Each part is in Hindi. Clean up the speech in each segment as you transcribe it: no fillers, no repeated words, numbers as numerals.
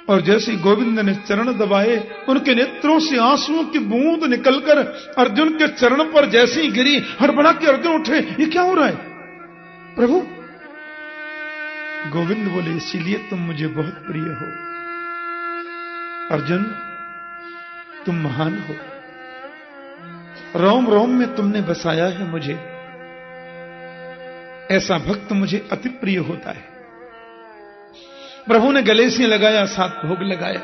और जैसे ही गोविंद ने चरण दबाए, उनके नेत्रों से आंसुओं की बूंद निकलकर अर्जुन के चरण पर जैसे ही गिरी, हड़बड़ा के अर्जुन उठे, ये क्या हो रहा है प्रभु? गोविंद बोले, इसीलिए तुम मुझे बहुत प्रिय हो अर्जुन, तुम महान हो, रोम रोम में तुमने बसाया है मुझे, ऐसा भक्त मुझे अति प्रिय होता है। प्रभु ने गले से लगाया, 7 भोग लगाया।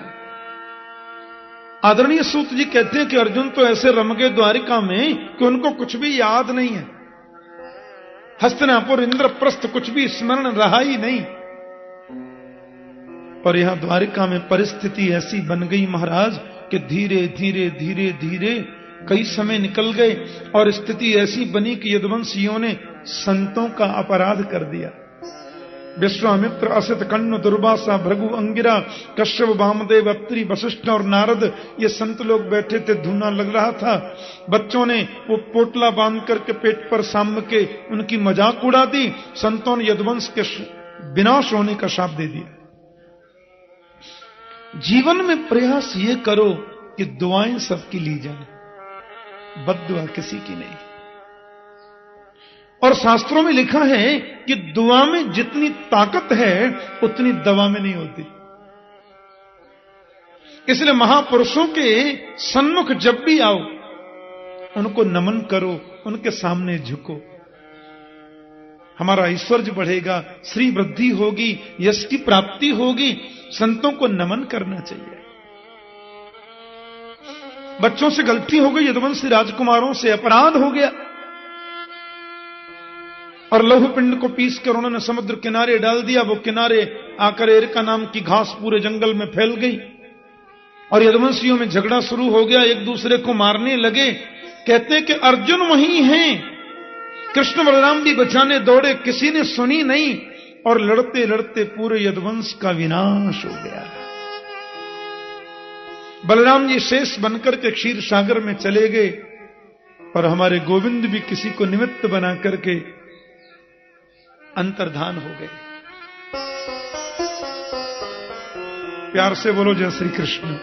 आदरणीय सूत जी कहते हैं कि अर्जुन तो ऐसे रम गए द्वारिका में कि उनको कुछ भी याद नहीं है। हस्तिनापुर, इंद्रप्रस्थ कुछ भी स्मरण रहा ही नहीं। और यहां द्वारिका में परिस्थिति ऐसी बन गई महाराज कि धीरे धीरे धीरे धीरे कई समय निकल गए और स्थिति ऐसी बनी कि यदुवंशियों ने संतों का अपराध कर दिया। विश्वामित्र, असित, कण्व, दुर्वासा, भृगु, अंगिरा, कश्यप, वामदेव, अत्रि, वशिष्ठ और नारद, ये संत लोग बैठे थे। धुना लग रहा था। बच्चों ने वो पोटला बांध करके पेट पर साम के उनकी मजाक उड़ा दी। संतों ने यदुवंश के विनाश होने का शाप दे दिया। जीवन में प्रयास ये करो कि दुआएं सबकी ली जाए, बद्दुआ किसी की नहीं। और शास्त्रों में लिखा है कि दुआ में जितनी ताकत है उतनी दवा में नहीं होती। इसलिए महापुरुषों के सन्मुख जब भी आओ, उनको नमन करो, उनके सामने झुको। हमारा ऐश्वर्य बढ़ेगा, श्री वृद्धि होगी, यश की प्राप्ति होगी। संतों को नमन करना चाहिए। बच्चों से गलती हो गई, यदुवंशी राजकुमारों से अपराध हो गया और लौह पिंड को पीस कर उन्होंने समुद्र किनारे डाल दिया। वो किनारे आकर एरिका नाम की घास पूरे जंगल में फैल गई और यदुवंशियों में झगड़ा शुरू हो गया, एक दूसरे को मारने लगे। कहते हैं कि अर्जुन वहीं हैं, कृष्ण बलराम भी बचाने दौड़े, किसी ने सुनी नहीं और लड़ते लड़ते पूरे यदुवंश का विनाश हो गया। बलराम जी शेष बनकर के क्षीर सागर में चले गए और हमारे गोविंद भी किसी को निमित्त बना करके अंतर्धान हो गए। प्यार से बोलो जय श्री कृष्ण।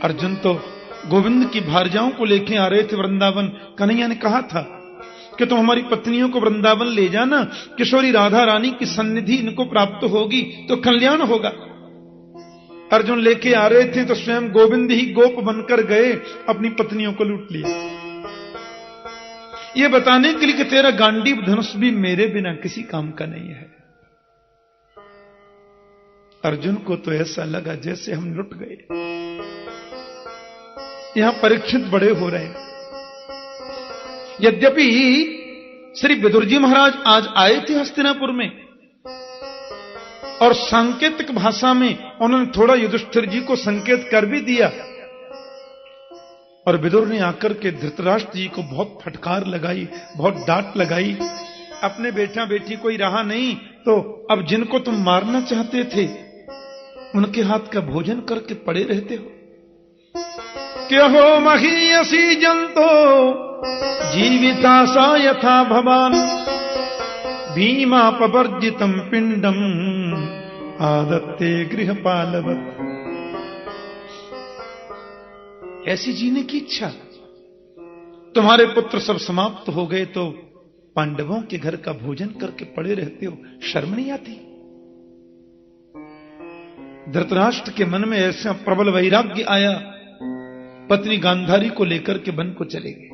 अर्जुन तो गोविंद की भार्याओं को लेके आ रहे थे वृंदावन। कन्हैया ने कहा था कि तुम हमारी पत्नियों को वृंदावन ले जाना, किशोरी राधा रानी की सन्निधि इनको प्राप्त होगी तो कल्याण होगा। अर्जुन लेके आ रहे थे तो स्वयं गोविंद ही गोप बनकर गए, अपनी पत्नियों को लूट लिया। ये बताने के लिए कि तेरा गांडीव धनुष भी मेरे बिना किसी काम का नहीं है। अर्जुन को तो ऐसा लगा जैसे हम लुट गए। यहां परीक्षित बड़े हो रहे हैं। यद्यपि श्री विदुर जी महाराज आज आए थे हस्तिनापुर में और सांकेतिक भाषा में उन्होंने थोड़ा युधिष्ठिर जी को संकेत कर भी दिया और विदुर ने आकर के धृतराष्ट्र जी को बहुत फटकार लगाई, बहुत डांट लगाई। अपने बेटा बेटी कोई रहा नहीं तो अब जिनको तुम मारना चाहते थे उनके हाथ का भोजन करके पड़े रहते हो। क्या हो महीयसी जंतो जीविता सा यथा भवान भीमापवर्जितम पिंडम आदत्ते गृहपालवत्। ऐसी जीने की इच्छा। तुम्हारे पुत्र सब समाप्त हो गए तो पांडवों के घर का भोजन करके पड़े रहते हो, शर्म नहीं आती? धृतराष्ट्र के मन में ऐसा प्रबल वैराग्य आया, पत्नी गांधारी को लेकर के वन को चले गए।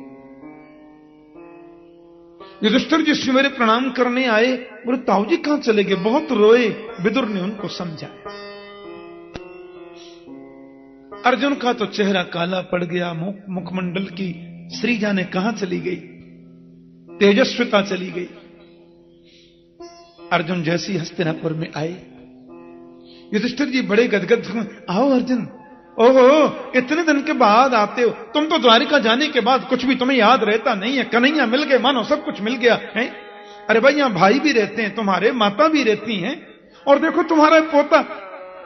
युधिष्ठिर जी सवेरे प्रणाम करने आए, बोले ताऊ जी कहां चले गए? बहुत रोए। विदुर ने उनको समझाया। अर्जुन का तो चेहरा काला पड़ गया, मुखमंडल की श्रीजा ने कहां चली गई, तेजस्विता चली गई। अर्जुन जैसी हस्तिनापुर में आए, युधिष्ठिर जी बड़े गदगद। आओ अर्जुन, ओहो इतने दिन के बाद आते हो। तुम तो द्वारिका जाने के बाद कुछ भी तुम्हें याद रहता नहीं है। कन्हैया मिल गए, मानो सब कुछ मिल गया है। अरे भाई यहां भाई भी रहते हैं तुम्हारे, माता भी रहती हैं, और देखो तुम्हारा पोता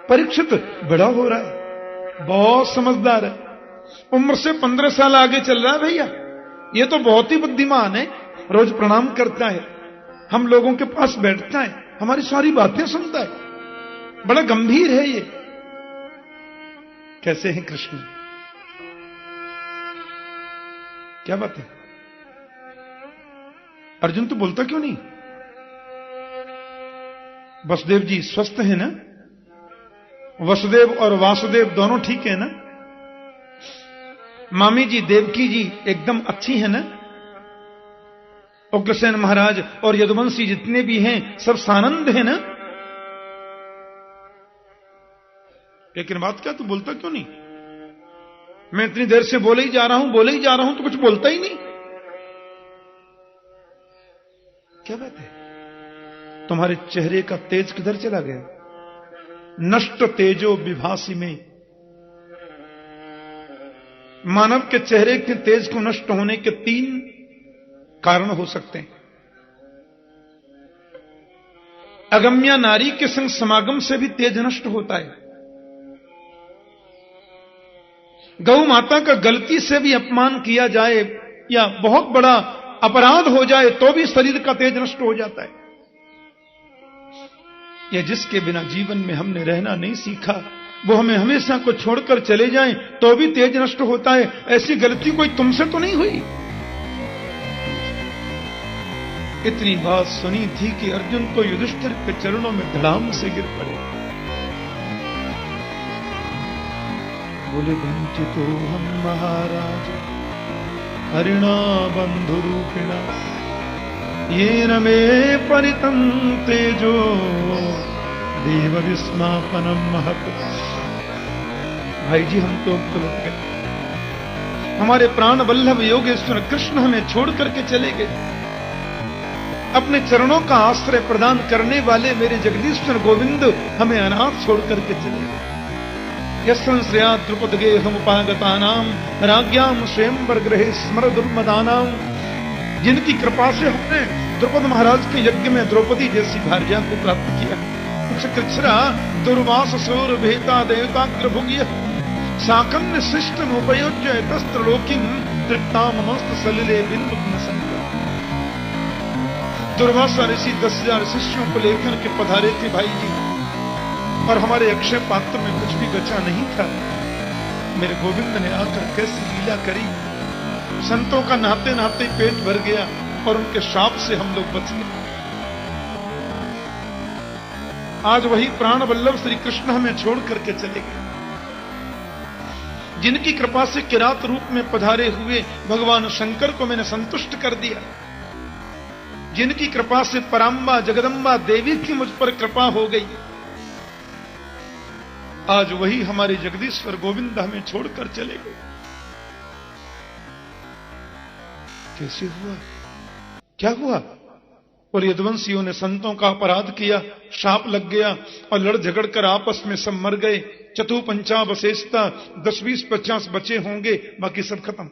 परीक्षित बड़ा हो रहा है, बहुत समझदार है, उम्र से 15 साल आगे चल रहा है। भैया ये तो बहुत ही बुद्धिमान है, रोज प्रणाम करता है। हम लोगों के पास बैठता है, हमारी सारी बातें सुनता है, बड़ा गंभीर है ये। कैसे हैं कृष्ण? क्या बात है? अर्जुन तो बोलता क्यों नहीं? वसुदेव जी स्वस्थ है ना? वसुदेव और वासुदेव दोनों ठीक है ना? मामी जी देवकी जी एकदम अच्छी है ना? उग्रसेन महाराज और यदुवंशी जितने भी हैं सब सानंद है ना? लेकिन बात क्या, तू बोलता क्यों नहीं? मैं इतनी देर से बोले ही जा रहा हूं तो कुछ बोलता ही नहीं। क्या बात है? तुम्हारे चेहरे का तेज किधर चला गया? नष्ट तेजो विभासी में। मानव के चेहरे के तेज को नष्ट होने के 3 कारण हो सकते हैं। अगम्या नारी के संग समागम से भी तेज नष्ट होता है। गौ माता का गलती से भी अपमान किया जाए या बहुत बड़ा अपराध हो जाए तो भी शरीर का तेज नष्ट हो जाता है। या जिसके बिना जीवन में हमने रहना नहीं सीखा, वो हमें हमेशा को छोड़कर चले जाएं तो भी तेज नष्ट होता है। ऐसी गलती कोई तुमसे तो नहीं हुई? इतनी बात सुनी थी कि अर्जुन तो युधिष्ठिर के चरणों में धड़ाम से गिर पड़े। बोले वंचितो हम महाराज हरिणा बंधु रूपिणा ये न मे परितं तेजो देव विस्मापनम महत। भाई जी हम तो लुट गए। हमारे प्राण वल्लभ योगेश्वर कृष्ण हमें छोड़ करके चले गए। अपने चरणों का आश्रय प्रदान करने वाले मेरे जगदीश्वर गोविंद हमें अनाथ छोड़ करके चले गए। यस्या द्रुपद गेहमुपागतानाम राज्ञाम स्वयंवर गृहे स्मर दुर्मदानाम। जिनकी कृपा से हमने द्रुपद महाराज के यज्ञ में द्रौपदी जैसी भार्या को प्राप्त किया। कृच्छ्रा दुर्वास सूर भेता देवताग्र भुग्य साकन्य शिष्ट उपयोज्य तस्त्रलोकिम तृप्तामस्त सलिले बिंदु संज्ञा। दुर्वासा ऋषि 10,000 शिष्यों को लेकर के पधारे थे भाई जी, और हमारे अक्षय पात्र में कुछ भी बचा नहीं था। मेरे गोविंद ने आकर कैसी लीला करी, संतों का नहाते नहाते पेट भर गया और उनके शाप से हम लोग बच गए। आज वही प्राण वल्लभ श्री कृष्ण हमें छोड़ करके चले गए। जिनकी कृपा से किरात रूप में पधारे हुए भगवान शंकर को मैंने संतुष्ट कर दिया, जिनकी कृपा से पराम्बा जगदम्बा देवी की मुझ पर कृपा हो गई, आज वही हमारे जगदीश्वर गोविंद हमें छोड़कर चले गए। कैसे हुआ? क्या हुआ? और यदुवंशियों ने संतों का अपराध किया, शाप लग गया और लड़ झगड़ कर आपस में सब मर गए। चतु पंचावशेषता 10, 20, 50 बचे होंगे, बाकी सब खत्म।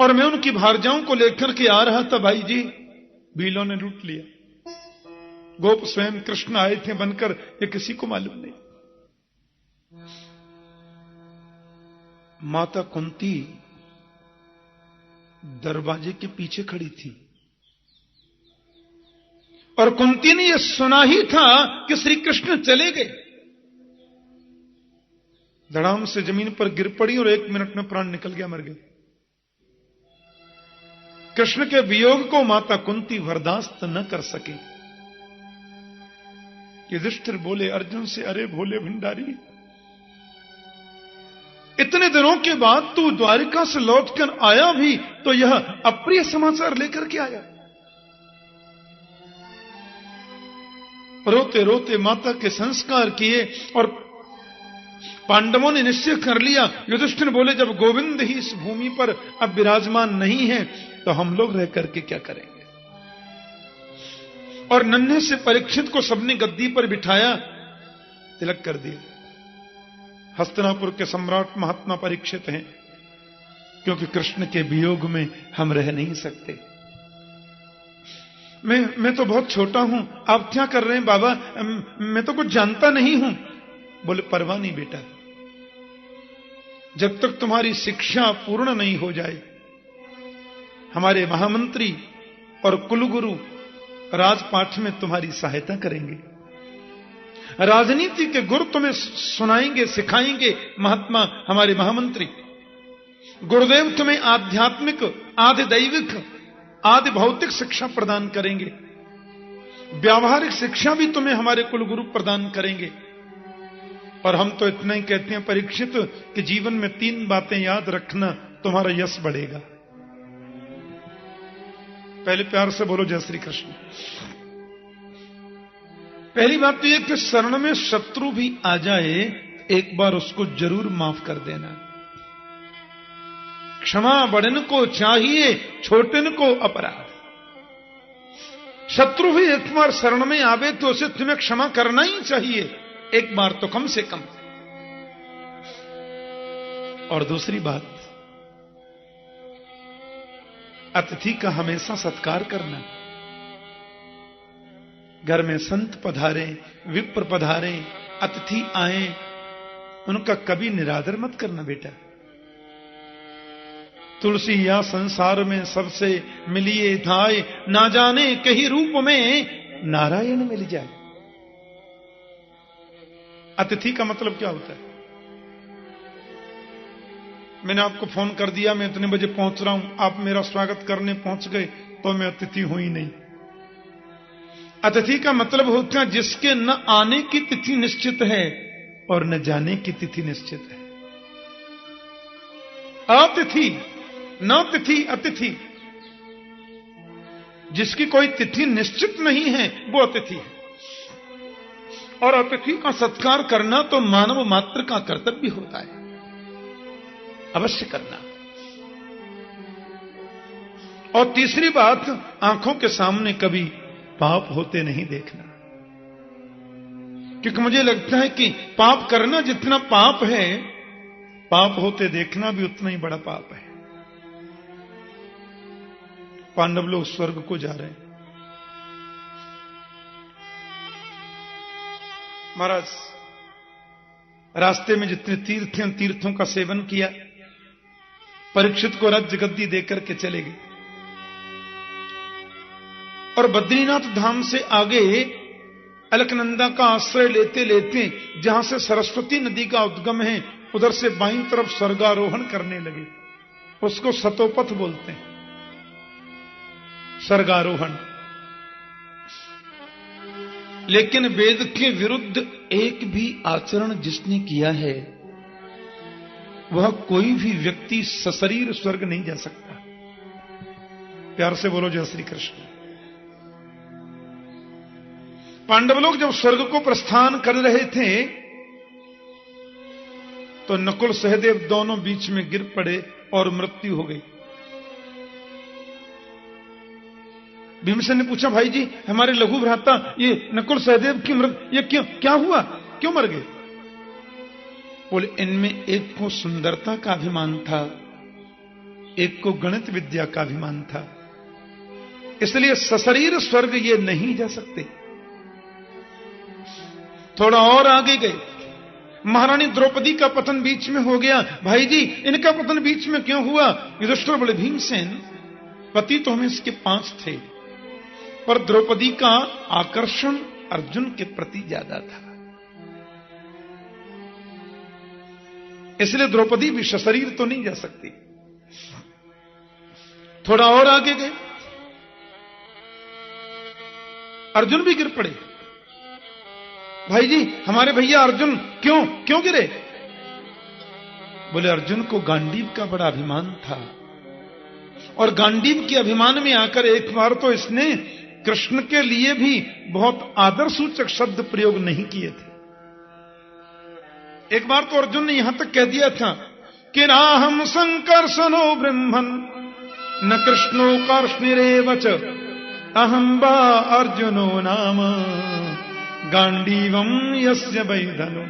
और मैं उनकी भारजाओं को लेकर के आ रहा था भाई जी, भीलों ने लूट लिया। गोप स्वयं कृष्ण आए थे बनकर, ये किसी को मालूम नहीं। माता कुंती दरवाजे के पीछे खड़ी थी और कुंती ने यह सुना ही था कि श्री कृष्ण चले गए। धड़ाम से जमीन पर गिर पड़ी और 1 मिनट में प्राण निकल गया, मर गई। कृष्ण के वियोग को माता कुंती बर्दाश्त न कर सके। युधिष्ठिर बोले अर्जुन से, अरे भोले भंडारी, इतने दिनों के बाद तू द्वारिका से लौटकर आया भी तो यह अप्रिय समाचार लेकर के आया। रोते रोते माता के संस्कार किए और पांडवों ने निश्चय कर लिया। युधिष्ठिर बोले जब गोविंद ही इस भूमि पर अब विराजमान नहीं है तो हम लोग रह करके क्या करेंगे। और नन्हे से परीक्षित को सबने गद्दी पर बिठाया, तिलक कर दिया। हस्तिनापुर के सम्राट महात्मा परीक्षित हैं, क्योंकि कृष्ण के वियोग में हम रह नहीं सकते। मैं तो बहुत छोटा हूं, आप क्या कर रहे हैं बाबा, मैं तो कुछ जानता नहीं हूं। बोले परवाह नहीं बेटा, जब तक तुम्हारी शिक्षा पूर्ण नहीं हो जाए, हमारे महामंत्री और कुलगुरु राजपाठ में तुम्हारी सहायता करेंगे, राजनीति के गुर तुम्हें सुनाएंगे, सिखाएंगे महात्मा हमारे महामंत्री। गुरुदेव तुम्हें आध्यात्मिक, आदि दैविक, आदि भौतिक शिक्षा प्रदान करेंगे। व्यावहारिक शिक्षा भी तुम्हें हमारे कुल गुरु प्रदान करेंगे। और हम तो इतना ही कहते हैं परीक्षित कि जीवन में 3 बातें याद रखना, तुम्हारा यश बढ़ेगा। पहले प्यार से बोलो जय श्री कृष्ण। पहली बात तो यह कि शरण में शत्रु भी आ जाए, एक बार उसको जरूर माफ कर देना। क्षमा बड़न को चाहिए, छोटन को अपराध। शत्रु भी एक बार शरण में आवे तो उसे तुम्हें क्षमा करना ही चाहिए, एक बार तो कम से कम। और दूसरी बात, अतिथि का हमेशा सत्कार करना। घर में संत पधारे, विप्र पधारे, अतिथि आए, उनका कभी निरादर मत करना बेटा। तुलसी या संसार में सबसे मिलिए थाए, ना जाने कहीं रूप में नारायण मिल जाए। अतिथि का मतलब क्या होता है? मैंने आपको फोन कर दिया, मैं इतने बजे पहुंच रहा हूं, आप मेरा स्वागत करने पहुंच गए, तो मैं अतिथि हूं ही नहीं। अतिथि का मतलब होता है जिसके न आने की तिथि निश्चित है और न जाने की तिथि निश्चित है। अतिथि, न तिथि, अतिथि। जिसकी कोई तिथि निश्चित नहीं है वो अतिथि है। और अतिथि का सत्कार करना तो मानव मात्र का कर्तव्य होता है, अवश्य करना। और तीसरी बात, आंखों के सामने कभी पाप होते नहीं देखना। क्योंकि मुझे लगता है कि पाप करना जितना पाप है, पाप होते देखना भी उतना ही बड़ा पाप है। पांडव लोग स्वर्ग को जा रहे हैं। महाराज रास्ते में जितने तीर्थ हैं, तीर्थों का सेवन किया, परीक्षित को राज्य गद्दी देकर के चले गए। और बद्रीनाथ धाम से आगे अलकनंदा का आश्रय लेते लेते जहां से सरस्वती नदी का उद्गम है, उधर से बाईं तरफ स्वर्गारोहण करने लगे। उसको सतोपथ बोलते हैं, स्वर्गारोहण। लेकिन वेद के विरुद्ध एक भी आचरण जिसने किया है, वह कोई भी व्यक्ति सशरीर स्वर्ग नहीं जा सकता। प्यार से बोलो जय श्री कृष्ण। पांडव लोग जब स्वर्ग को प्रस्थान कर रहे थे तो नकुल सहदेव दोनों बीच में गिर पड़े और मृत्यु हो गई। भीमसेन ने पूछा, भाई जी हमारे लघु भ्राता ये नकुल सहदेव की मृत्यु, ये क्यों, क्या हुआ, क्यों मर गए? बोले, इनमें एक को सुंदरता का अभिमान था, एक को गणित विद्या का अभिमान था, इसलिए सशरीर स्वर्ग ये नहीं जा सकते। थोड़ा और आगे गए, महारानी द्रौपदी का पतन बीच में हो गया। भाई जी इनका पतन बीच में क्यों हुआ? युधिष्ठिर बोले, भीमसेन पति तो हमें इसके 5 थे, पर द्रौपदी का आकर्षण अर्जुन के प्रति ज्यादा था, इसलिए द्रौपदी भी सशरीर तो नहीं जा सकती। थोड़ा और आगे गए, अर्जुन भी गिर पड़े। भाई जी हमारे भैया अर्जुन क्यों गिरे? बोले, अर्जुन को गांडीव का बड़ा अभिमान था, और गांडीव के अभिमान में आकर एक बार तो इसने कृष्ण के लिए भी बहुत आदर सूचक शब्द प्रयोग नहीं किए थे। एक बार तो अर्जुन ने यहां तक कह दिया था कि राहम संकर्षणो ब्रह्मन न कृष्णो कार्ष्णिरेव च अहं वा अर्जुनो नाम गांडीवम यस्य वैधनो।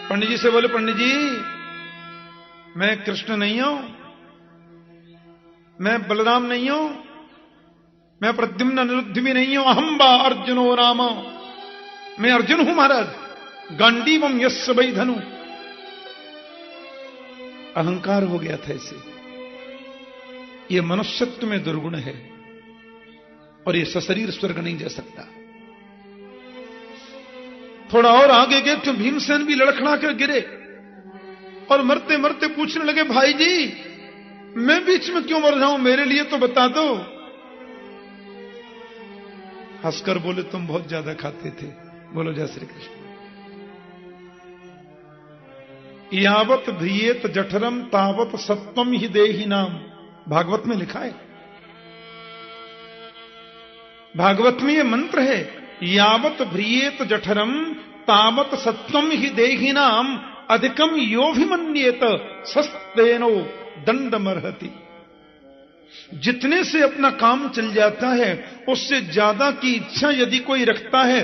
पंडित जी से बोले, पंडित जी मैं कृष्ण नहीं हूं, मैं बलराम नहीं हूं, मैं प्रद्युम्न अनिरुद्ध भी नहीं हूं, अहं वा अर्जुनो नाम, मैं अर्जुन हूं महाराज। गांडीवम यस्य वैधनु, अहंकार हो गया था इसे। यह मनुष्यत्व में दुर्गुण है। और ये सशरीर स्वर्ग नहीं जा सकता। थोड़ा और आगे गए तो भीमसेन भी लड़खड़ा कर गिरे और मरते मरते पूछने लगे, भाई जी मैं बीच में क्यों मर जाऊं, मेरे लिए तो बता दो। हंसकर बोले, तुम बहुत ज्यादा खाते थे। बोलो जय श्री कृष्ण। यावत भियेत जठरम तावत सत्वम ही देहि नाम, भागवत में लिखा है। भागवत में ये मंत्र है, यावत भ्रियेत जठरम तावत सत्वम ही देहि नाम अधिकम योभिमन्येत सस्तेनो दंडमर्हति। जितने से अपना काम चल जाता है उससे ज्यादा की इच्छा यदि कोई रखता है,